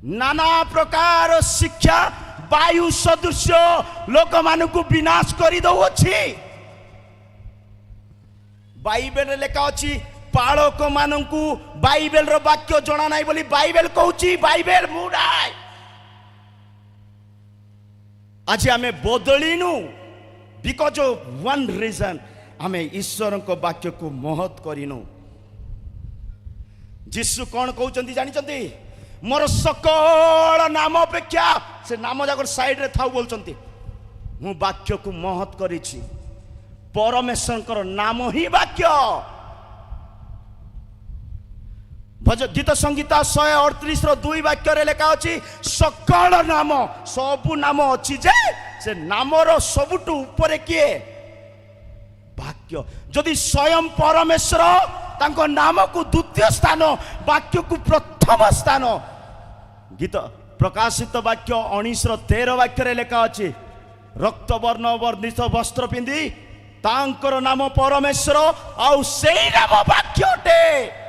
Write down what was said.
नाना प्रकार शिक्षा वायु सदृश लोक मानू विनाश कर दौछि। बाइबल लेखा अच्छी पालक मानू बाइबल रो वाक्य जना नहीं बोली बाइबल कहूची बाइबल मुडाय। आज आमे बदलिनु बिकॉज ऑफ वन रीजन आमे ईश्वर को वाक्य को महत करिनु। जीशु कौन कहउचंती जानिचंती मोर सकल नाम अपेक्षा से नाम जाकर साइड रे थाउ बोलचंती मु वाक्य को महत करिछि। परमेश्वर नाम ही वाक्य। गीत संगीता 138:2 वाक्य लेखा अच्छी सकल नाम सबु नाम अच्छी जे से नामर सबुठु ऊपर किए वाक्य। जदि स्वयं परमेश्वर तांको नाम को द्वितीय स्थान वाक्य को प्रथम स्थान। गीत प्रकाशित वाक्य 19:13 वाक्य लेखा अच्छी रक्त वर्ण वर्णित वस्त्र पिंधि तांकर नाम परमेश्वर आउ सेई नाम वाक्यटे।